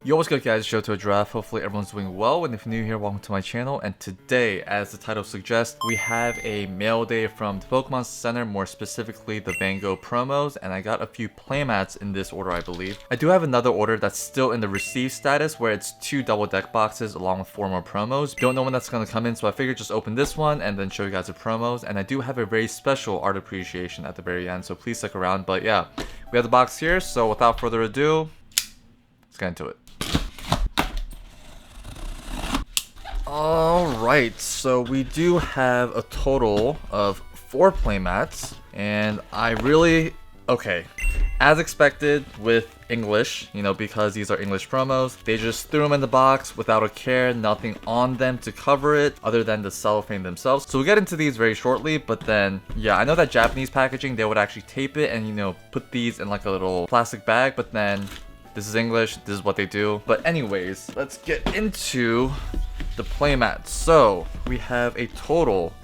Yo, what's good guys, Show to a Draft. Hopefully everyone's doing well, and if you're new here, welcome to my channel. And today, as the title suggests, we have a mail day from the Pokemon Center, more specifically the Van Gogh promos, and I got a few playmats in this order, I believe. I do have another order that's still in the receive status, where it's 2 double deck boxes along with 4 more promos. Don't know when that's going to come in, so I figured just open this one and then show you guys the promos. And I do have a very special art appreciation at the very end, so please stick around. But yeah, we have the box here, so without further ado, let's get into it. Alright, so we do have a total of 4 playmats, and okay, as expected with English, because these are English promos, they just threw them in the box without a care, nothing on them to cover it other than the cellophane themselves. So we'll get into these very shortly, but then, yeah, I know that Japanese packaging, they would actually tape it and, put these in like a little plastic bag, but then this is English, this is what they do. But anyways, let's get into the playmat. So we have a total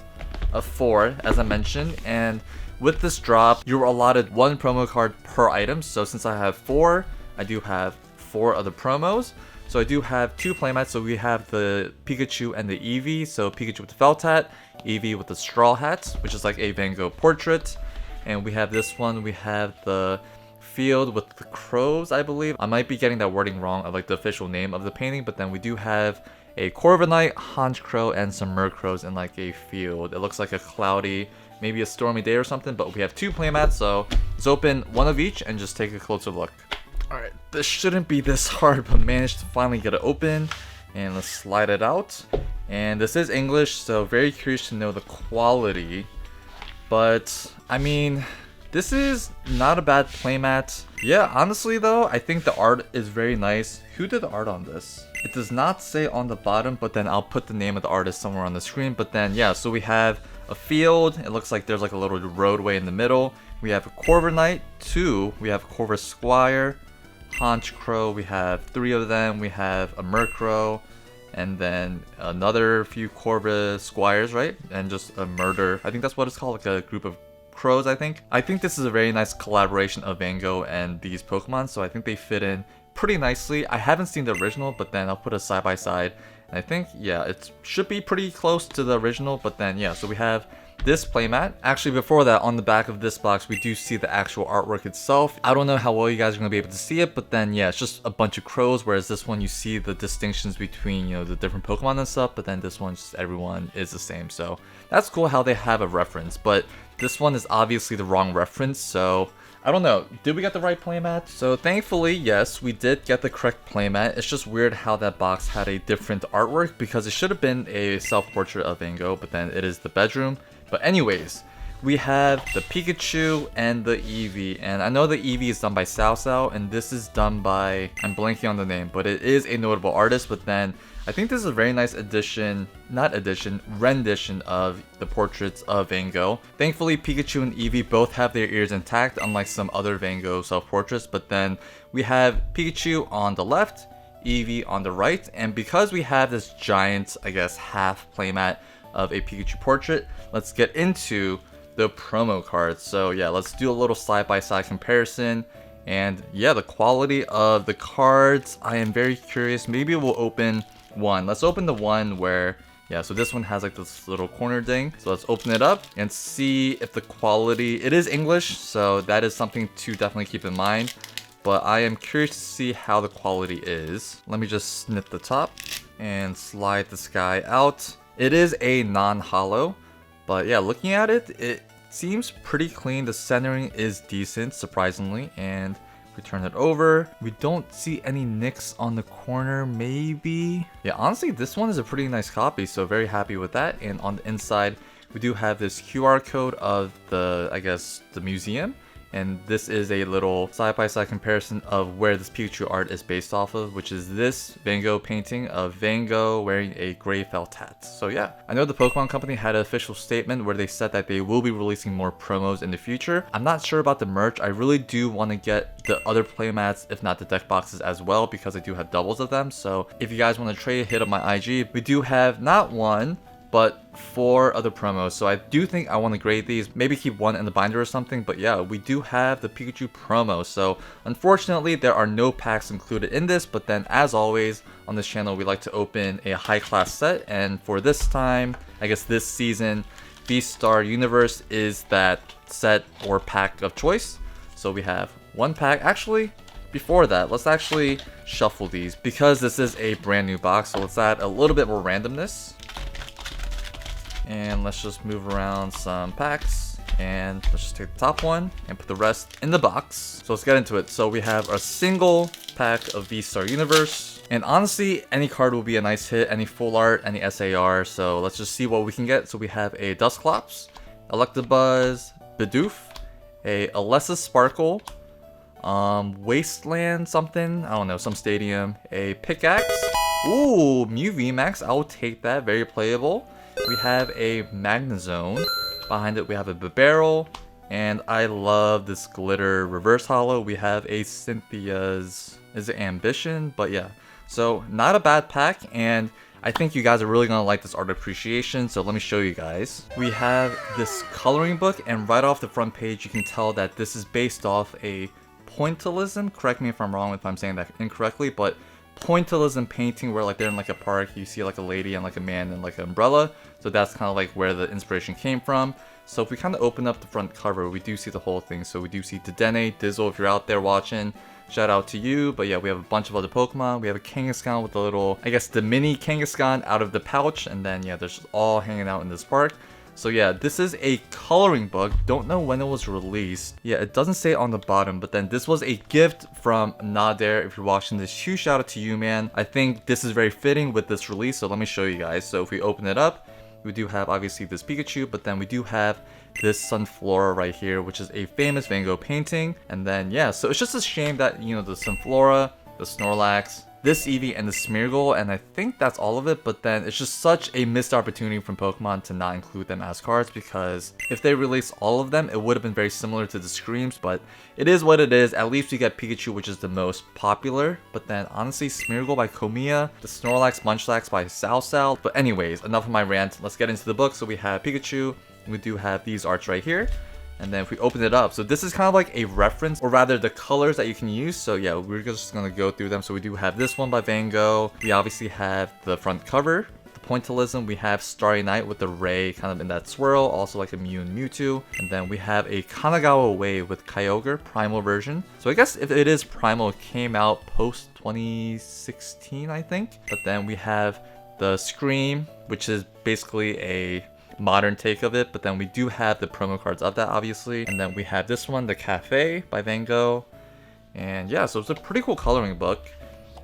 of 4, as I mentioned, and with this drop, you're allotted 1 promo card per item. So since I have 4, I do have 4 other promos. So I do have 2 playmats. So we have the Pikachu and the Eevee. So Pikachu with the felt hat, Eevee with the straw hat, which is like a Van Gogh portrait. And we have this one, we have the field with the crows, I believe. I might be getting that wording wrong of like the official name of the painting, but then we do have a Corviknight, Honchkrow, and some Murkrows in like a field. It looks like a cloudy, maybe a stormy day or something, but we have 2 playmats, so let's open 1 of each and just take a closer look. Alright, this shouldn't be this hard, but managed to finally get it open, and let's slide it out. And this is English, so very curious to know the quality, but I mean, this is not a bad playmat. Yeah, honestly though, I think the art is very nice. Who did the art on this? It does not say on the bottom, but then I'll put the name of the artist somewhere on the screen. But then, yeah, so we have a field. It looks like there's like a little roadway in the middle. We have a Corviknight, 2. We have Corvisquire, Honchkrow. We have 3 of them. We have a Murkrow, and then another few Corvisquires, right? And just a murder. I think that's what it's called, like a group of crows, I think. I think this is a very nice collaboration of Van Gogh and these Pokemon, so I think they fit in pretty nicely. I haven't seen the original, but then I'll put a side by side, and I think, yeah, it should be pretty close to the original. But then, yeah, so we have this playmat. Actually, before that, on the back of this box, we do see the actual artwork itself. I don't know how well you guys are going to be able to see it, but then, yeah, it's just a bunch of crows, whereas this one, you see the distinctions between, the different Pokemon and stuff, but then this one, just everyone is the same. So that's cool how they have a reference, but this one is obviously the wrong reference, so I don't know. Did we get the right playmat? So thankfully, yes, we did get the correct playmat. It's just weird how that box had a different artwork, because it should have been a self-portrait of Van Gogh, but then it is the bedroom. But anyways, we have the Pikachu and the Eevee, and I know the Eevee is done by Sao, and this is done by, I'm blanking on the name, but it is a notable artist. But then I think this is a very nice rendition of the portraits of Van Gogh. Thankfully, Pikachu and Eevee both have their ears intact, unlike some other Van Gogh self-portraits. But then we have Pikachu on the left, Eevee on the right, and because we have this giant, I guess, half playmat of a Pikachu portrait, let's get into the promo cards. So yeah, let's do a little side-by-side comparison. And yeah, the quality of the cards, I am very curious. Maybe we'll open one. Let's open the one where, yeah, so this one has like this little corner thing. So let's open it up and see if the quality, it is English, so that is something to definitely keep in mind. But I am curious to see how the quality is. Let me just snip the top and slide this guy out. It is a non-holo, but yeah, looking at it, it seems pretty clean. The centering is decent, surprisingly, and we turn it over. We don't see any nicks on the corner, maybe. Yeah, honestly, this one is a pretty nice copy, so very happy with that. And on the inside, we do have this QR code of the, I guess, the museum. And this is a little side-by-side comparison of where this Pikachu art is based off of, which is this Van Gogh painting of Van Gogh wearing a gray felt hat. So yeah, I know the Pokemon Company had an official statement where they said that they will be releasing more promos in the future. I'm not sure about the merch. I really do want to get the other playmats, if not the deck boxes as well, because I do have doubles of them. So if you guys want to trade, hit up my IG. We do have not 1, but 4 other promos. So I do think I want to grade these, maybe keep 1 in the binder or something. But yeah, we do have the Pikachu promo. So unfortunately, there are no packs included in this, but then as always on this channel, we like to open a high class set. And for this time, I guess this season, Vstar Universe is that set or pack of choice. So we have 1 pack. Actually, before that, let's actually shuffle these because this is a brand new box. So let's add a little bit more randomness. And let's just move around some packs. And let's just take the top one and put the rest in the box. So let's get into it. So we have a single pack of Vstar Universe. And honestly, any card will be a nice hit. Any full art, any SAR. So let's just see what we can get. So we have a Dusclops, Electabuzz, Bidoof, a Alessa Sparkle, Wasteland something, I don't know, some stadium, a Pickaxe, ooh, Mew VMAX, I'll take that, very playable. We have a Magnezone, behind it we have a Bibarel, and I love this glitter reverse holo. We have a Cynthia's, is it Ambition? But yeah, so not a bad pack, and I think you guys are really gonna like this art appreciation, so let me show you guys. We have this coloring book, and right off the front page you can tell that this is based off a pointillism. Correct me if I'm wrong if I'm saying that incorrectly, but pointillism painting where like they're in like a park, you see like a lady and like a man and like an umbrella. So that's kind of like where the inspiration came from. So if we kind of open up the front cover, we do see the whole thing. So we do see Dedenne, Dizzle, if you're out there watching, shout out to you. But yeah, we have a bunch of other Pokemon. We have a Kangaskhan with a little, I guess the mini Kangaskhan out of the pouch. And then yeah, they're just all hanging out in this park. So yeah, this is a coloring book. Don't know when it was released. Yeah, it doesn't say on the bottom, but then this was a gift from Nader. If you're watching this, huge shout out to you, man. I think this is very fitting with this release, so let me show you guys. So if we open it up, we do have obviously this Pikachu, but then we do have this Sunflora right here, which is a famous Van Gogh painting. And then yeah, so it's just a shame that, you know, the Sunflora, the Snorlax, this Eevee, and the Smeargle, and I think that's all of it. But then it's just such a missed opportunity from Pokemon to not include them as cards, because if they released all of them, it would have been very similar to the Screams, but it is what it is. At least we get Pikachu, which is the most popular. But then honestly, Smeargle by Komiya, the Snorlax, Munchlax by Sao. But anyways, enough of my rant. Let's get into the book. So we have Pikachu, we do have these arts right here. And then if we open it up, so this is kind of like a reference, or rather the colors that you can use. So yeah, we're just gonna go through them. So we do have this one by Van Gogh. We obviously have the front cover, the pointillism. We have Starry Night with the ray kind of in that swirl, also like a Mew and Mewtwo. And then we have a Kanagawa Wave with Kyogre, primal version. So I guess if it is primal, it came out post 2016, I think. But then we have the Scream, which is basically a modern take of it, but then we do have the promo cards of that, obviously. And then we have this one, the Cafe by Van Gogh. And yeah, so it's a pretty cool coloring book.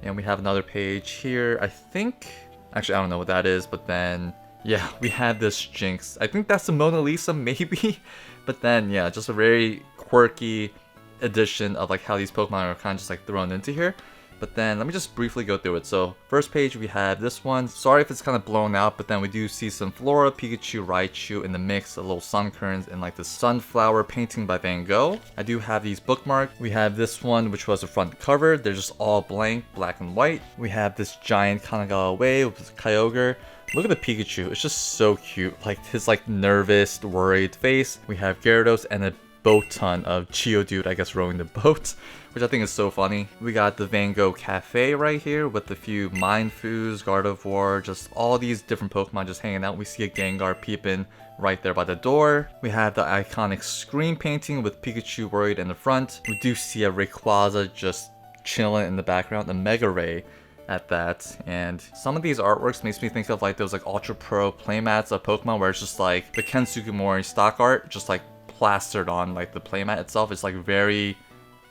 And we have another page here, I think, actually I don't know what that is, but then yeah, we have this Jinx. I think that's the Mona Lisa, maybe. But then yeah, just a very quirky edition of like how these Pokemon are kind of just like thrown into here. But then let me just briefly go through it. So first page we have this one. Sorry if it's kind of blown out, but then we do see some Flora, Pikachu, Raichu in the mix, a little Sunkern, and like the sunflower painting by Van Gogh. I do have these bookmarked. We have this one, which was the front cover. They're just all blank, black and white. We have this giant Kanagawa Wave with Kyogre. Look at the Pikachu, it's just so cute. Like his like nervous, worried face. We have Gyarados and a boat ton of Geodude, I guess, rowing the boat, which I think is so funny. We got the Van Gogh Cafe right here with a few Mindfoos, Gardevoir, just all these different Pokemon just hanging out. We see a Gengar peeping right there by the door. We have the iconic Scream painting with Pikachu worried in the front. We do see a Rayquaza just chilling in the background, a Mega Ray at that. And some of these artworks makes me think of like those like Ultra Pro playmats of Pokemon where it's just like the Ken Sugimori stock art just like plastered on like the playmat itself. It's like very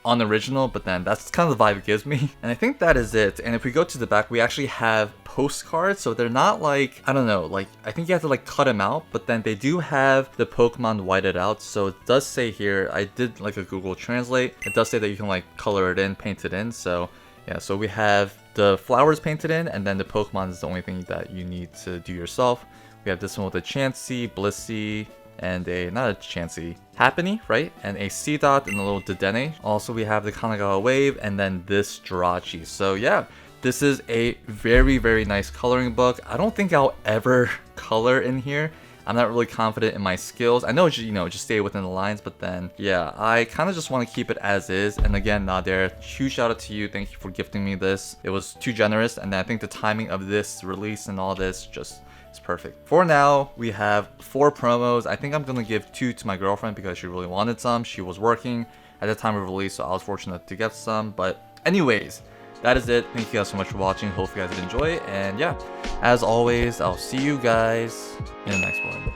unoriginal, but then that's kind of the vibe it gives me. And I think that is it. And if we go to the back, we actually have postcards. So they're not like, I don't know, like I think you have to like cut them out, but then they do have the Pokemon whited out. So it does say here, I did like a Google Translate, it does say that you can like color it in, paint it in. So yeah, so we have the flowers painted in, and then the Pokemon is the only thing that you need to do yourself. We have this one with a Chansey, Blissey, and a, not a Chansey, Happiny, right? And a Seedot and a little Dedenne. Also, we have the Kanagawa Wave, and then this Jirachi. So yeah, This is a very nice coloring book. I don't think I'll ever color in here. I'm not really confident in my skills. I know, you know, just stay within the lines, but then, yeah, I kind of just want to keep it as is. And again, Nader, huge shout out to you. Thank you for gifting me this. It was too generous, and I think the timing of this release and all this just is perfect. For now, we have 4 promos. I think I'm gonna give 2 to my girlfriend because she really wanted some. She was working at the time of release, so I was fortunate to get some. But anyways, that is it. Thank you guys so much for watching. Hope you guys did enjoy it. And yeah, as always, I'll see you guys in the next one.